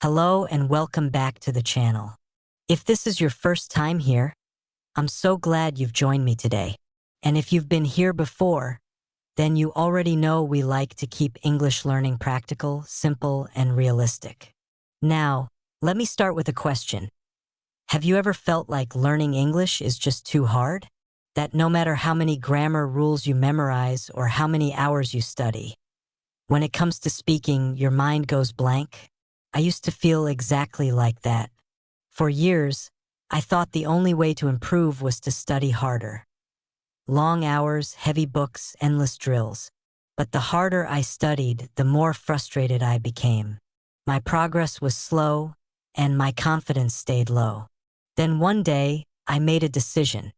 Hello and welcome back to the channel. If this is your first time here, I'm so glad you've joined me today. And if you've been here before, then you already know we like to keep English learning practical, simple, and realistic. Now, let me start with a question. Have you ever felt like learning English is just too hard? That no matter how many grammar rules you memorize or how many hours you study, when it comes to speaking, your mind goes blank? I used to feel exactly like that. For years, I thought the only way to improve was to study harder. Long hours, heavy books, endless drills. But the harder I studied, the more frustrated I became. My progress was slow, and my confidence stayed low. Then one day, I made a decision.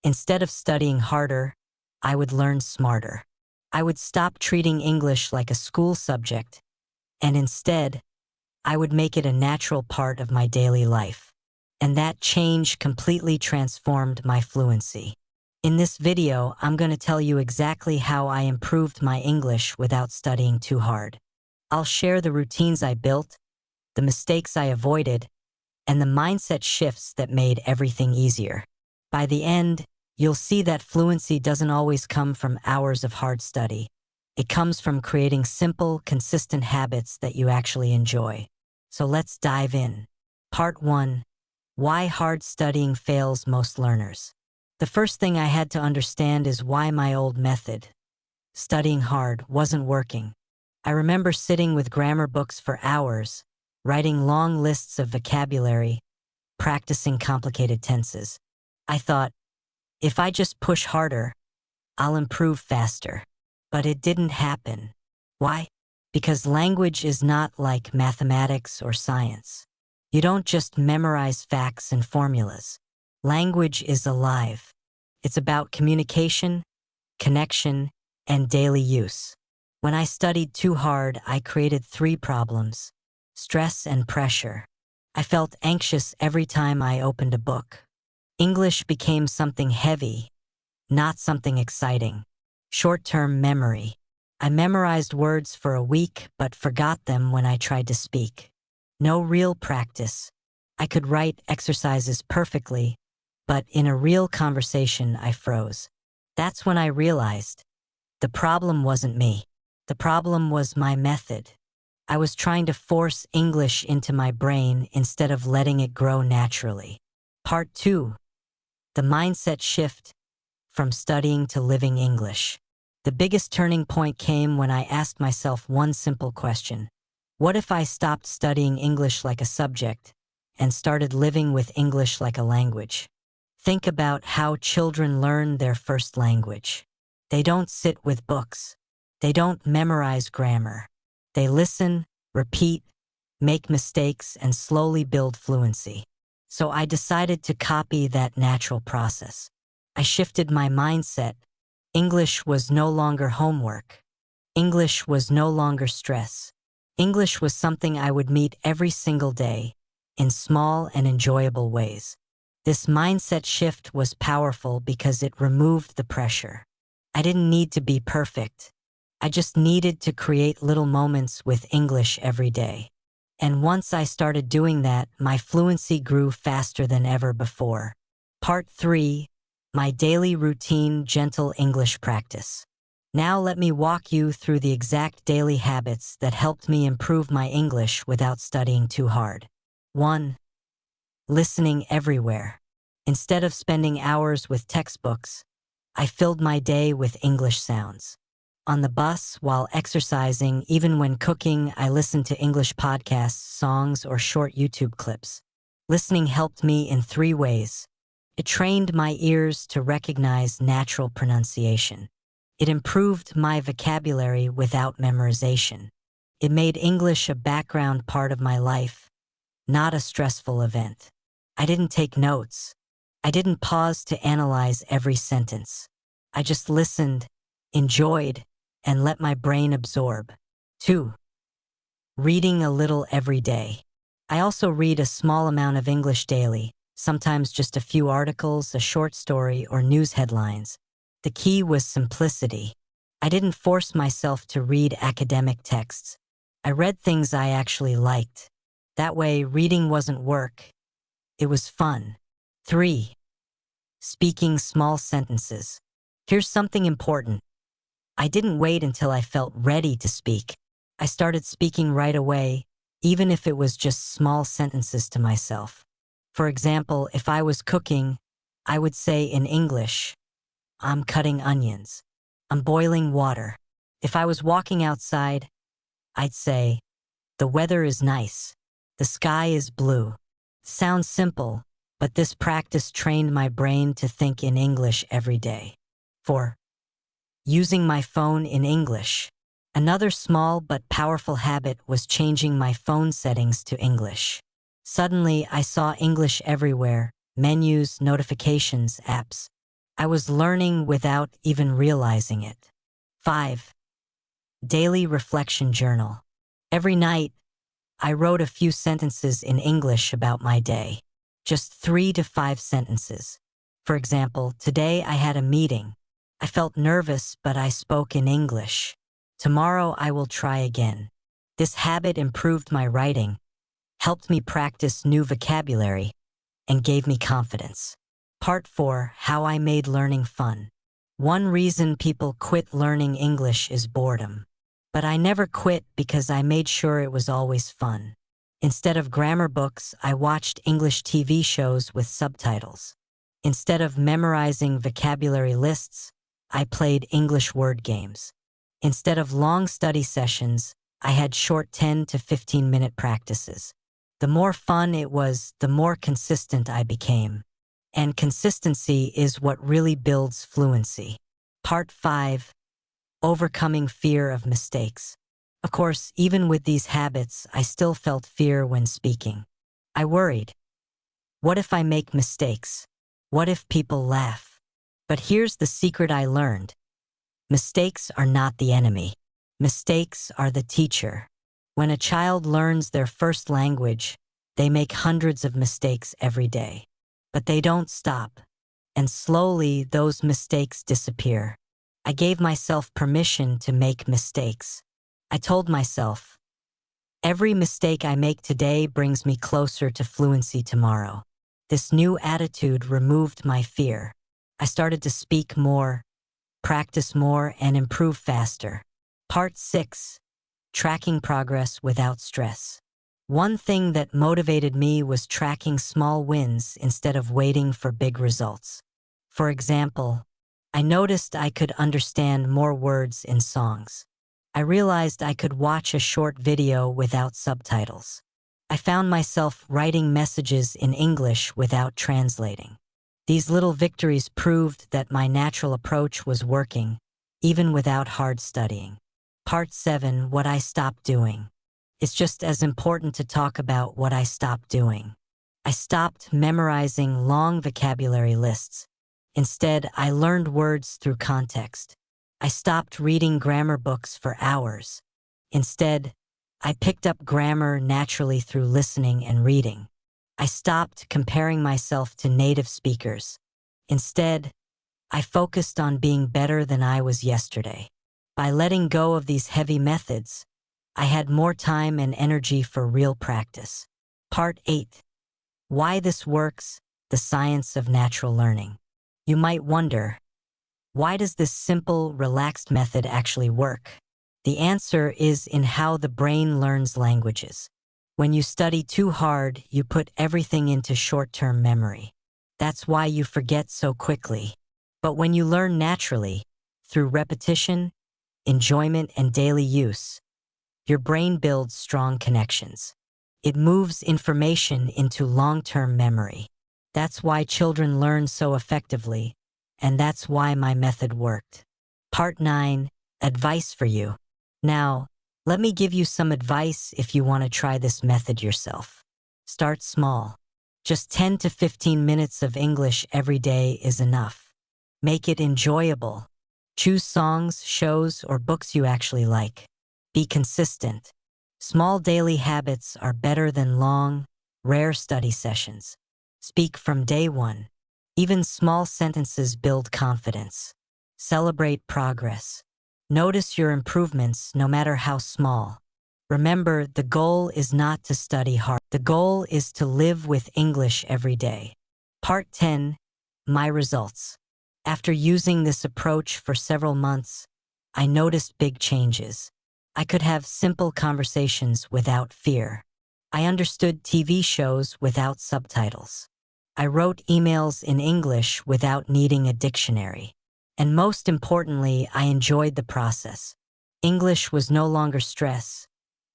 Instead of studying harder, I would learn smarter. I would stop treating English like a school subject, and instead, I would make it a natural part of my daily life. And that change completely transformed my fluency. In this video, I'm going to tell you exactly how I improved my English without studying too hard. I'll share the routines I built, the mistakes I avoided, and the mindset shifts that made everything easier. By the end, you'll see that fluency doesn't always come from hours of hard study. It comes from creating simple, consistent habits that you actually enjoy. So let's dive in. Part 1. Why hard studying fails most learners. The first thing I had to understand is why my old method, studying hard, wasn't working. I remember sitting with grammar books for hours, writing long lists of vocabulary, practicing complicated tenses. I thought, if I just push harder, I'll improve faster. But it didn't happen. Why? Because language is not like mathematics or science. You don't just memorize facts and formulas. Language is alive. It's about communication, connection, and daily use. When I studied too hard, I created 3 problems: stress and pressure. I felt anxious every time I opened a book. English became something heavy, not something exciting. Short-term memory. I memorized words for a week but forgot them when I tried to speak. No real practice. I could write exercises perfectly, but in a real conversation I froze. That's when I realized the problem wasn't me. The problem was my method. I was trying to force English into my brain instead of letting it grow naturally. Part 2. The mindset shift from studying to living English. The biggest turning point came when I asked myself one simple question. What if I stopped studying English like a subject and started living with English like a language? Think about how children learn their first language. They don't sit with books. They don't memorize grammar. They listen, repeat, make mistakes, and slowly build fluency. So I decided to copy that natural process. I shifted my mindset. English was no longer homework. English was no longer stress. English was something I would meet every single day, in small and enjoyable ways. This mindset shift was powerful because it removed the pressure. I didn't need to be perfect. I just needed to create little moments with English every day. And once I started doing that, my fluency grew faster than ever before. Part 3. My daily routine, gentle English practice. Now let me walk you through the exact daily habits that helped me improve my English without studying too hard. 1. Listening everywhere. Instead of spending hours with textbooks, I filled my day with English sounds. On the bus, while exercising, even when cooking, I listened to English podcasts, songs, or short YouTube clips. Listening helped me in 3 ways. It trained my ears to recognize natural pronunciation. It improved my vocabulary without memorization. It made English a background part of my life, not a stressful event. I didn't take notes. I didn't pause to analyze every sentence. I just listened, enjoyed, and let my brain absorb. 2. Reading a little every day. I also read a small amount of English daily, sometimes just a few articles, a short story, or news headlines. The key was simplicity. I didn't force myself to read academic texts. I read things I actually liked. That way, reading wasn't work, it was fun. 3. Speaking small sentences. Here's something important. I didn't wait until I felt ready to speak. I started speaking right away, even if it was just small sentences to myself. For example, if I was cooking, I would say in English, I'm cutting onions. I'm boiling water. If I was walking outside, I'd say, the weather is nice. The sky is blue. Sounds simple, but this practice trained my brain to think in English every day. 4. Using my phone in English. Another small but powerful habit was changing my phone settings to English. Suddenly, I saw English everywhere: menus, notifications, apps. I was learning without even realizing it. 5. Daily reflection journal. Every night, I wrote a few sentences in English about my day. Just 3 to 5 sentences. For example, today I had a meeting. I felt nervous, but I spoke in English. Tomorrow I will try again. This habit improved my writing, helped me practice new vocabulary, and gave me confidence. Part 4. How I made learning fun. One reason people quit learning English is boredom. But I never quit because I made sure it was always fun. Instead of grammar books, I watched English TV shows with subtitles. Instead of memorizing vocabulary lists, I played English word games. Instead of long study sessions, I had short 10 to 15-minute practices. The more fun it was, the more consistent I became. And consistency is what really builds fluency. Part 5. Overcoming fear of mistakes. Of course, even with these habits, I still felt fear when speaking. I worried. What if I make mistakes? What if people laugh? But here's the secret I learned. Mistakes are not the enemy. Mistakes are the teacher. When a child learns their first language, they make hundreds of mistakes every day. But they don't stop. And slowly, those mistakes disappear. I gave myself permission to make mistakes. I told myself, every mistake I make today brings me closer to fluency tomorrow. This new attitude removed my fear. I started to speak more, practice more, and improve faster. Part 6. Tracking progress without stress. One thing that motivated me was tracking small wins instead of waiting for big results. For example, I noticed I could understand more words in songs. I realized I could watch a short video without subtitles. I found myself writing messages in English without translating. These little victories proved that my natural approach was working, even without hard studying. Part 7. What I stopped doing. It's just as important to talk about what I stopped doing. I stopped memorizing long vocabulary lists. Instead, I learned words through context. I stopped reading grammar books for hours. Instead, I picked up grammar naturally through listening and reading. I stopped comparing myself to native speakers. Instead, I focused on being better than I was yesterday. By letting go of these heavy methods, I had more time and energy for real practice. Part 8. Why this works: the science of natural learning. You might wonder, why does this simple, relaxed method actually work? The answer is in how the brain learns languages. When you study too hard, you put everything into short-term memory. That's why you forget so quickly. But when you learn naturally, through repetition, enjoyment, and daily use, your brain builds strong connections. It moves information into long-term memory. That's why children learn so effectively, and that's why my method worked. Part 9. Advice for you. Now, let me give you some advice if you want to try this method yourself. Start small. Just 10 to 15 minutes of English every day is enough. Make it enjoyable. Choose songs, shows, or books you actually like. Be consistent. Small daily habits are better than long, rare study sessions. Speak from day one. Even small sentences build confidence. Celebrate progress. Notice your improvements no matter how small. Remember, the goal is not to study hard. The goal is to live with English every day. Part 10, My results. After using this approach for several months, I noticed big changes. I could have simple conversations without fear. I understood TV shows without subtitles. I wrote emails in English without needing a dictionary. And most importantly, I enjoyed the process. English was no longer stress.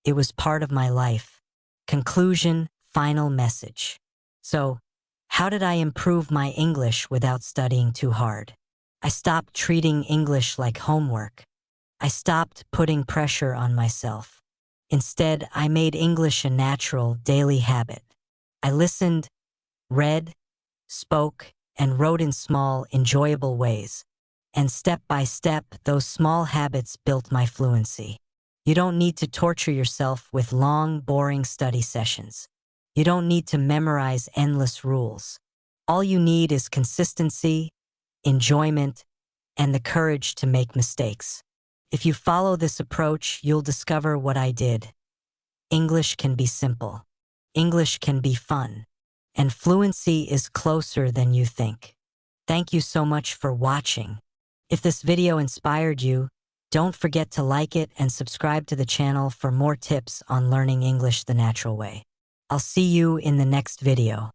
It was part of my life. Conclusion, final message. So, how did I improve my English without studying too hard? I stopped treating English like homework. I stopped putting pressure on myself. Instead, I made English a natural, daily habit. I listened, read, spoke, and wrote in small, enjoyable ways. And step by step, those small habits built my fluency. You don't need to torture yourself with long, boring study sessions. You don't need to memorize endless rules. All you need is consistency, enjoyment, and the courage to make mistakes. If you follow this approach, you'll discover what I did. English can be simple. English can be fun. And fluency is closer than you think. Thank you so much for watching. If this video inspired you, don't forget to like it and subscribe to the channel for more tips on learning English the natural way. I'll see you in the next video.